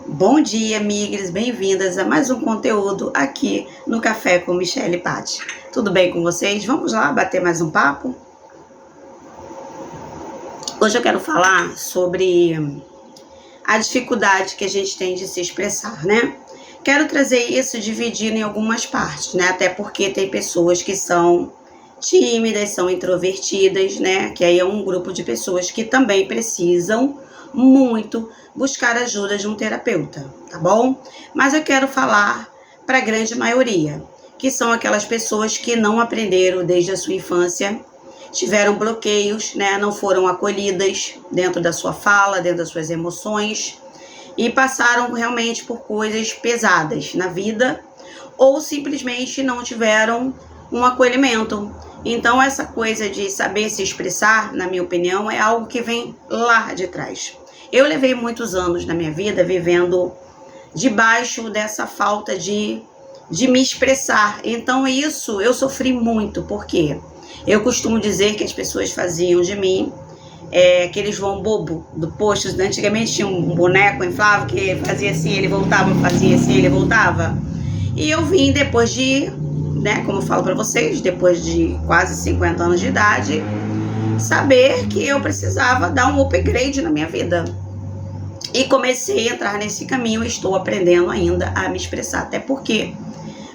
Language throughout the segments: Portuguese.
Bom dia, amigas, bem-vindas a mais um conteúdo aqui no Café com Michelle e Paty. Tudo bem com vocês? Vamos lá bater mais um papo? Hoje eu quero falar sobre a dificuldade que a gente tem de se expressar, né? Quero trazer isso dividido em algumas partes, né? Até porque tem pessoas que são tímidas, são introvertidas, né? Que aí é um grupo de pessoas que também precisam muito buscar ajuda de um terapeuta, tá bom? Mas eu quero falar para a grande maioria, que são aquelas pessoas que não aprenderam desde a sua infância, tiveram bloqueios, né? Não foram acolhidas dentro da sua fala, dentro das suas emoções e passaram realmente por coisas pesadas na vida ou simplesmente não tiveram um acolhimento. Então essa coisa de saber se expressar, na minha opinião, é algo que vem lá de trás. Eu levei muitos anos na minha vida vivendo debaixo dessa falta de me expressar. Então isso eu sofri muito, porque eu costumo dizer que as pessoas faziam de mim aquele João bobo do posto. Antigamente tinha um boneco inflável que fazia assim, ele voltava, fazia assim, ele voltava. E eu vim depois de, né, como eu falo pra vocês, depois de quase 50 anos de idade, saber que eu precisava dar um upgrade na minha vida. E comecei a entrar nesse caminho e estou aprendendo ainda a me expressar, até porque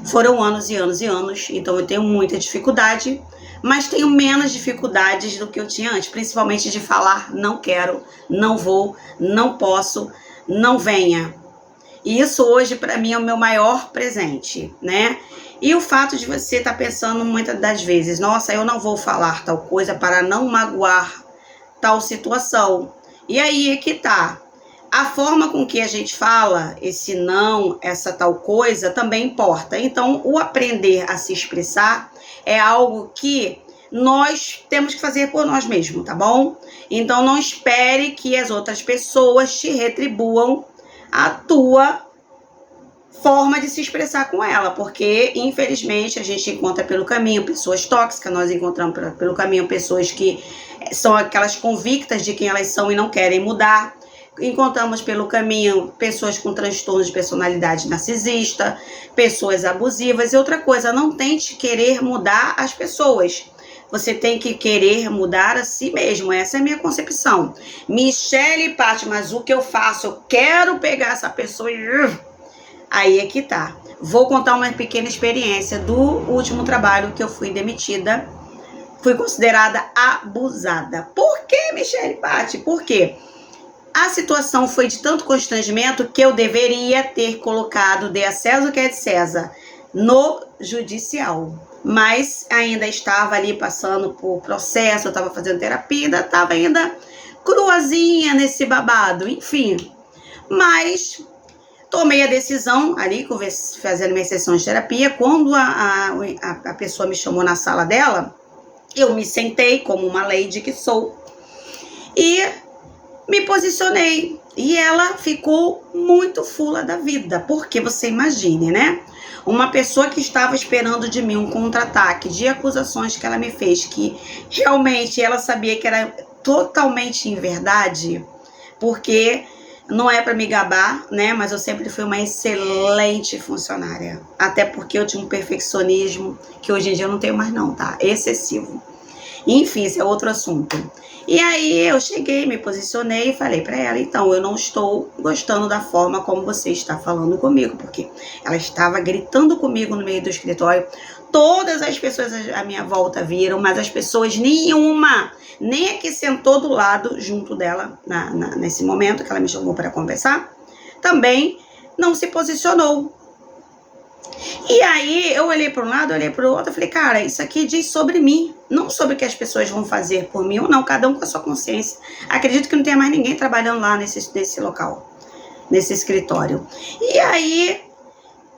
foram anos e anos e anos, então eu tenho muita dificuldade, mas tenho menos dificuldades do que eu tinha antes, principalmente de falar não quero, não vou, não posso, não venha. E isso hoje para mim é o meu maior presente, né? E o fato de você estar pensando muitas das vezes, nossa, eu não vou falar tal coisa para não magoar tal situação. E aí é que tá. A forma com que a gente fala, esse não, essa tal coisa, também importa. Então, o aprender a se expressar é algo que nós temos que fazer por nós mesmos, tá bom? Então, não espere que as outras pessoas te retribuam a tua forma de se expressar com ela, porque, infelizmente, a gente encontra pelo caminho pessoas tóxicas, nós encontramos pelo caminho pessoas que são aquelas convictas de quem elas são e não querem mudar. Encontramos pelo caminho pessoas com transtornos de personalidade narcisista, pessoas abusivas. E outra coisa, não tente querer mudar as pessoas. Você tem que querer mudar a si mesmo. Essa é a minha concepção. Michelle e Paty, mas o que eu faço? Eu quero pegar essa pessoa e... Aí é que tá. Vou contar uma pequena experiência do último trabalho que eu fui demitida. Fui considerada abusada. Por que, Michelle e Paty? Por quê? A situação foi de tanto constrangimento que eu deveria ter colocado, dê a César o que é de César, no judicial. Mas ainda estava ali passando por processo, eu estava fazendo terapia, ainda estava ainda cruazinha nesse babado, enfim. Mas tomei a decisão ali, fazendo minha sessão de terapia, quando a pessoa me chamou na sala dela, eu me sentei como uma lady que sou e me posicionei, e ela ficou muito fula da vida, porque você imagine, né? Uma pessoa que estava esperando de mim um contra-ataque de acusações que ela me fez, que realmente ela sabia que era totalmente inverdade, porque não é para me gabar, né? Mas eu sempre fui uma excelente funcionária, até porque eu tinha um perfeccionismo que hoje em dia eu não tenho mais não, tá? Excessivo. Enfim, esse é outro assunto. E aí eu cheguei, me posicionei e falei pra ela, então, eu não estou gostando da forma como você está falando comigo, porque ela estava gritando comigo no meio do escritório. Todas as pessoas à minha volta viram, mas as pessoas nenhuma, nem a que sentou do lado junto dela, nesse momento que ela me chamou para conversar, também não se posicionou. E aí eu olhei para um lado, olhei para o outro, eu falei, cara, isso aqui diz sobre mim, não sobre o que as pessoas vão fazer por mim ou não, cada um com a sua consciência. Acredito que não tenha mais ninguém trabalhando lá nesse local, nesse escritório. E aí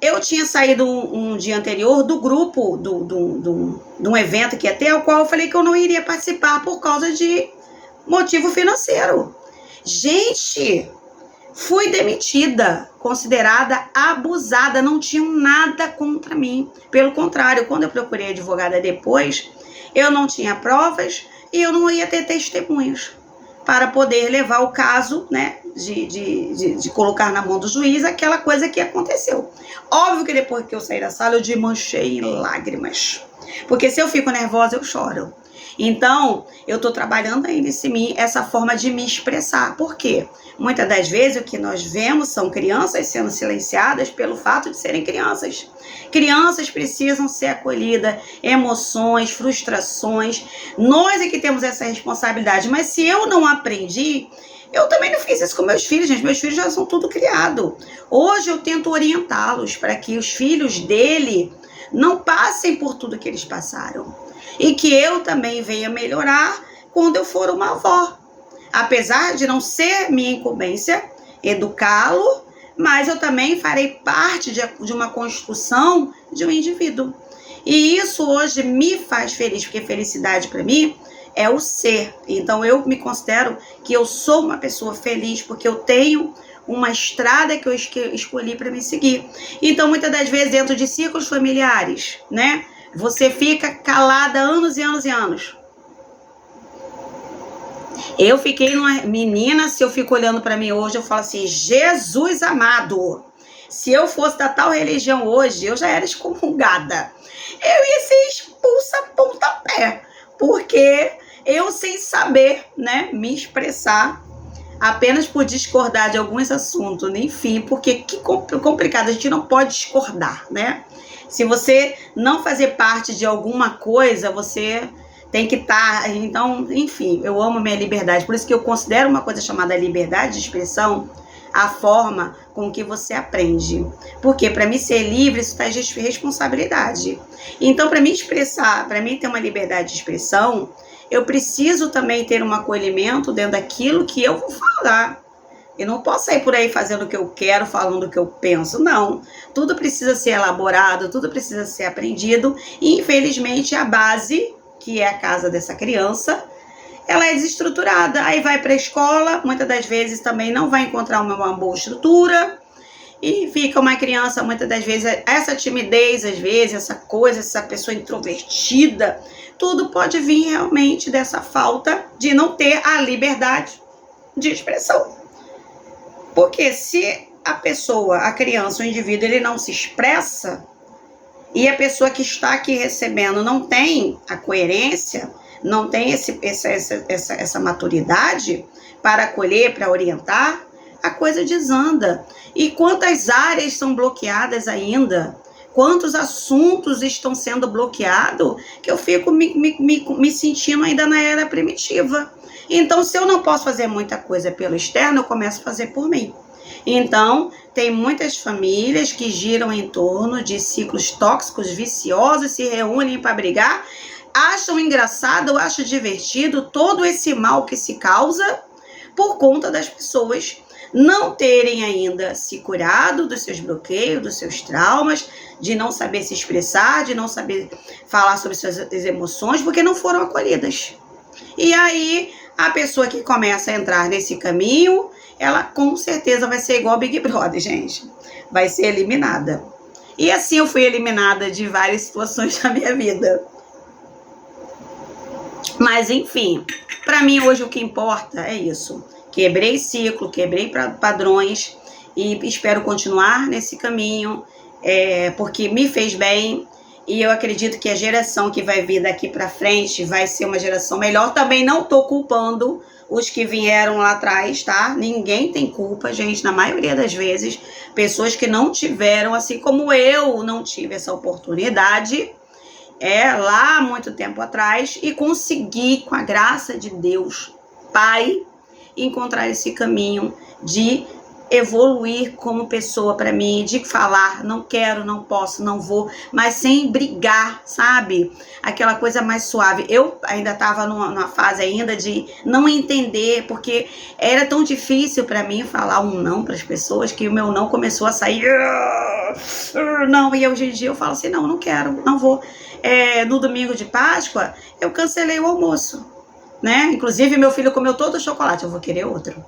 eu tinha saído um dia anterior do grupo, de um evento que ia ter, ao qual eu falei que eu não iria participar por causa de motivo financeiro. Gente, fui demitida, considerada abusada, não tinham nada contra mim. Pelo contrário, quando eu procurei advogada depois, eu não tinha provas e eu não ia ter testemunhas. para poder levar o caso, né, de colocar na mão do juiz aquela coisa que aconteceu. Óbvio que depois que eu saí da sala, eu desmanchei em lágrimas. Porque se eu fico nervosa, eu choro. Então, eu tô trabalhando ainda em mim essa forma de me expressar. Por quê? Muitas das vezes o que nós vemos são crianças sendo silenciadas pelo fato de serem crianças. Crianças precisam ser acolhidas, emoções, frustrações. Nós é que temos essa responsabilidade. Mas se eu não aprendi, eu também não fiz isso com meus filhos, gente. Meus filhos já são tudo criado. Hoje eu tento orientá-los para que os filhos dele não passem por tudo que eles passaram. E que eu também venha melhorar quando eu for uma avó. Apesar de não ser minha incumbência educá-lo, mas eu também farei parte de uma construção de um indivíduo. E isso hoje me faz feliz, porque felicidade para mim é o ser. Então eu me considero que eu sou uma pessoa feliz, porque eu tenho uma estrada que eu escolhi para me seguir. Então muitas das vezes dentro de ciclos familiares, né, você fica calada anos e anos e anos. Eu fiquei uma menina, se eu fico olhando para mim hoje, eu falo assim, Jesus amado, se eu fosse da tal religião hoje, eu já era excomungada. Eu ia ser expulsa a pontapé, porque eu sem saber, né, me expressar, apenas por discordar de alguns assuntos, enfim, porque que complicado, a gente não pode discordar, né? Se você não fazer parte de alguma coisa, você tem que estar... Então, enfim, eu amo minha liberdade. Por isso que eu considero uma coisa chamada liberdade de expressão a forma com que você aprende. Porque para mim ser livre, isso traz responsabilidade. Então, para me expressar, para mim ter uma liberdade de expressão, eu preciso também ter um acolhimento dentro daquilo que eu vou falar. Eu não posso sair por aí fazendo o que eu quero, falando o que eu penso, não. Tudo precisa ser elaborado, tudo precisa ser aprendido. E, infelizmente, a base, que é a casa dessa criança, ela é desestruturada. Aí vai para a escola, muitas das vezes também não vai encontrar uma boa estrutura. E fica uma criança, muitas das vezes, essa timidez, às vezes, essa coisa, essa pessoa introvertida, tudo pode vir realmente dessa falta de não ter a liberdade de expressão. Porque se a pessoa, a criança, o indivíduo, ele não se expressa, e a pessoa que está aqui recebendo não tem a coerência, não tem essa maturidade para acolher, para orientar, a coisa desanda. E quantas áreas são bloqueadas ainda? Quantos assuntos estão sendo bloqueados que eu fico me sentindo ainda na era primitiva. Então, se eu não posso fazer muita coisa pelo externo, eu começo a fazer por mim. Então, tem muitas famílias que giram em torno de ciclos tóxicos, viciosos, se reúnem para brigar, acham engraçado, acham divertido todo esse mal que se causa por conta das pessoas não terem ainda se curado dos seus bloqueios, dos seus traumas, de não saber se expressar, de não saber falar sobre suas emoções, porque não foram acolhidas. E aí, a pessoa que começa a entrar nesse caminho, ela com certeza vai ser igual Big Brother, gente. Vai ser eliminada. E assim eu fui eliminada de várias situações da minha vida. Mas enfim, para mim hoje o que importa é isso. Quebrei ciclo, quebrei padrões e espero continuar nesse caminho, porque me fez bem. E eu acredito que a geração que vai vir daqui para frente vai ser uma geração melhor. Também não tô culpando os que vieram lá atrás, tá? Ninguém tem culpa, gente, na maioria das vezes. Pessoas que não tiveram, assim como eu não tive essa oportunidade, lá há muito tempo atrás, e consegui, com a graça de Deus, Pai, encontrar esse caminho de evoluir como pessoa para mim, de falar, não quero, não posso, não vou, mas sem brigar, sabe? Aquela coisa mais suave. Eu ainda estava numa fase ainda de não entender, porque era tão difícil para mim falar um não para as pessoas, que o meu não começou a sair, não, e hoje em dia eu falo assim, não quero, não vou. No domingo de Páscoa, eu cancelei o almoço, né? Inclusive, meu filho comeu todo o chocolate, eu vou querer outro.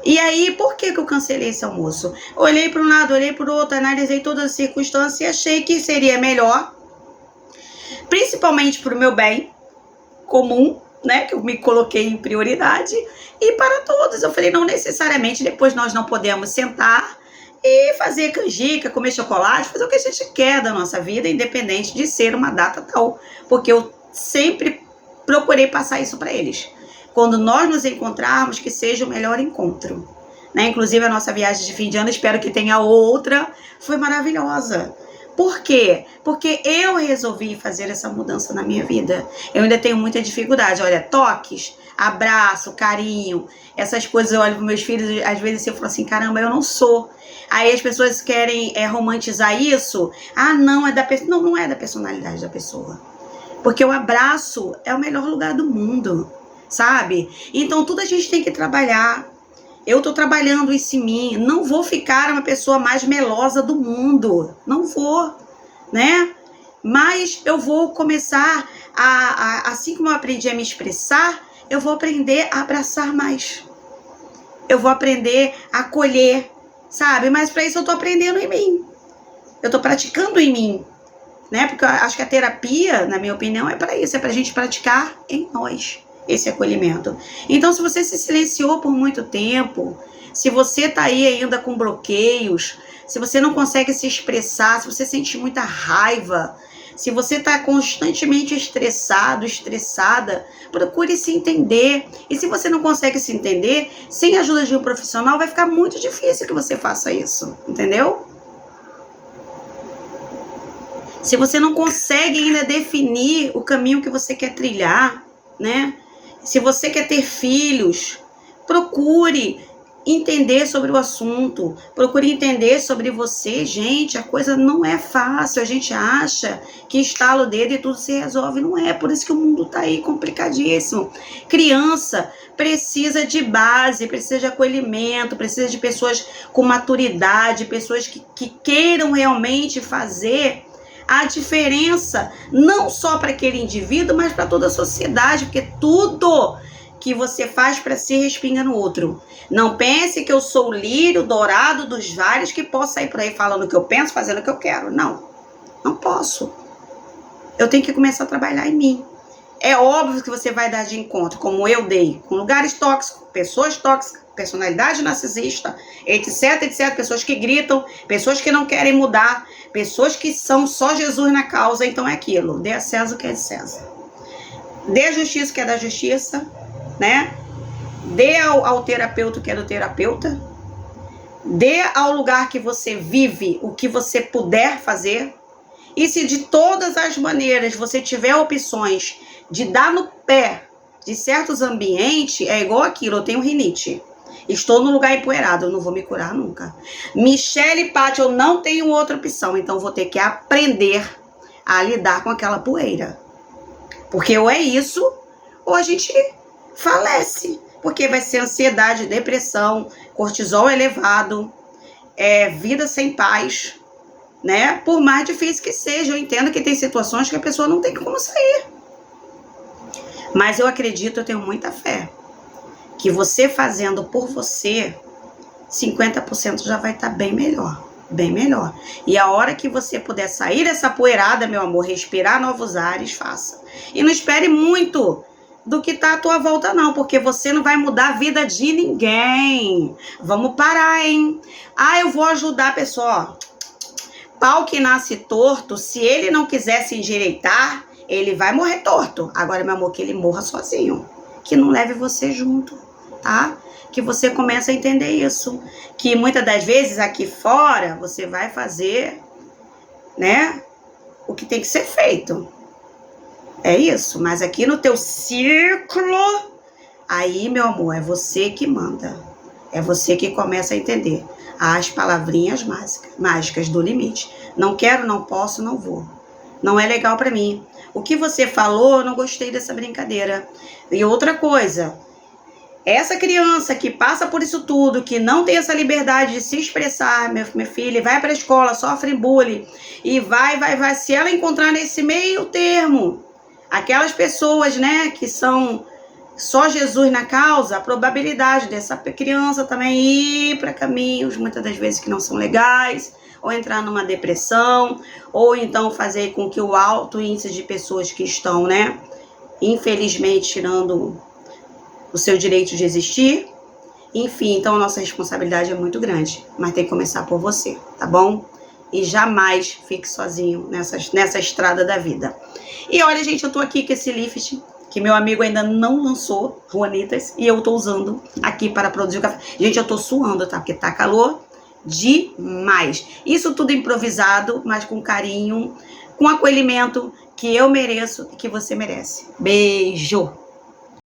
E aí, por que eu cancelei esse almoço? Olhei para um lado, olhei para o outro, analisei todas as circunstâncias e achei que seria melhor, principalmente para o meu bem comum, né, que eu me coloquei em prioridade, e para todos. Eu falei, não necessariamente depois nós não podemos sentar e fazer canjica, comer chocolate, fazer o que a gente quer da nossa vida, independente de ser uma data tal, porque eu sempre procurei passar isso para eles. Quando nós nos encontrarmos, que seja o melhor encontro, né? Inclusive a nossa viagem de fim de ano, espero que tenha outra, foi maravilhosa. Por quê? Porque eu resolvi fazer essa mudança na minha vida. Eu ainda tenho muita dificuldade. Olha, toques, abraço, carinho, essas coisas eu olho para meus filhos, às vezes eu falo assim, caramba, eu não sou. Aí as pessoas querem romantizar isso. Ah, não, é da pessoa. Não, não é da personalidade da pessoa. Porque o abraço é o melhor lugar do mundo, sabe? Então tudo a gente tem que trabalhar. Eu tô trabalhando isso em mim. Não vou ficar uma pessoa mais melosa do mundo. Não vou, né? Mas eu vou começar assim como eu aprendi a me expressar, eu vou aprender a abraçar mais. Eu vou aprender a acolher, sabe? Mas para isso eu tô aprendendo em mim. Eu tô praticando em mim, né? Porque eu acho que a terapia, na minha opinião, é para isso. É pra gente praticar em nós esse acolhimento. Então, se você se silenciou por muito tempo, se você tá aí ainda com bloqueios, se você não consegue se expressar, se você sente muita raiva, se você tá constantemente estressado, estressada, procure se entender. E se você não consegue se entender, sem a ajuda de um profissional, vai ficar muito difícil que você faça isso, entendeu? Se você não consegue ainda definir o caminho que você quer trilhar, né? Se você quer ter filhos, procure entender sobre o assunto, procure entender sobre você. Gente, a coisa não é fácil, a gente acha que estala o dedo e tudo se resolve, não é, por isso que o mundo tá aí complicadíssimo. Criança precisa de base, precisa de acolhimento, precisa de pessoas com maturidade, pessoas que queiram realmente fazer a diferença, não só para aquele indivíduo, mas para toda a sociedade, porque tudo que você faz para si respinga no outro. Não pense que eu sou o lírio dourado dos vários que posso sair por aí falando o que eu penso, fazendo o que eu quero. Não, não posso. Eu tenho que começar a trabalhar em mim. É óbvio que você vai dar de encontro, como eu dei, com lugares tóxicos, pessoas tóxicas, personalidade narcisista, etc, etc, pessoas que gritam, pessoas que não querem mudar, pessoas que são só Jesus na causa, então é aquilo, dê a César o que é de César. Dê a justiça o que é da justiça, né? Dê ao terapeuta o que é do terapeuta, dê ao lugar que você vive o que você puder fazer, e se de todas as maneiras você tiver opções de dar no pé de certos ambientes, é igual aquilo, eu tenho rinite. Estou no lugar empoeirado, eu não vou me curar nunca. Michele e Paty, eu não tenho outra opção, então vou ter que aprender a lidar com aquela poeira. Porque ou é isso, ou a gente falece. Porque vai ser ansiedade, depressão, cortisol elevado, vida sem paz, né? Por mais difícil que seja, eu entendo que tem situações que a pessoa não tem como sair. Mas eu acredito, eu tenho muita fé, que você fazendo por você, 50% já vai estar bem melhor, bem melhor. E a hora que você puder sair dessa poeirada, meu amor, respirar novos ares, faça. E não espere muito do que tá à tua volta não, porque você não vai mudar a vida de ninguém. Vamos parar, hein? Ah, eu vou ajudar a pessoa. Pau que nasce torto, se ele não quiser se endireitar, ele vai morrer torto. Agora, meu amor, que ele morra sozinho, que não leve você junto, tá? Que você comece a entender isso, que muitas das vezes aqui fora você vai fazer, né, o que tem que ser feito. É isso, mas aqui no teu círculo, aí, meu amor, é você que manda. É você que começa a entender as palavrinhas mágicas do limite. Não quero, não posso, não vou. Não é legal pra mim. O que você falou, eu não gostei dessa brincadeira. E outra coisa, essa criança que passa por isso tudo, que não tem essa liberdade de se expressar, minha filha, vai pra escola, sofre bullying, e vai, se ela encontrar nesse meio termo, aquelas pessoas, né, que são só Jesus na causa, a probabilidade dessa criança também ir para caminhos, muitas das vezes, que não são legais, ou entrar numa depressão, ou então fazer com que o alto índice de pessoas que estão, né, infelizmente tirando o seu direito de existir. Enfim, então a nossa responsabilidade é muito grande, mas tem que começar por você, tá bom? E jamais fique sozinho nessa estrada da vida. E olha, gente, eu tô aqui com esse lift que meu amigo ainda não lançou, Juanitas, e eu tô usando aqui para produzir o café. Gente, eu tô suando, tá? Porque tá calor demais. Isso tudo improvisado, mas com carinho, com acolhimento que eu mereço e que você merece. Beijo!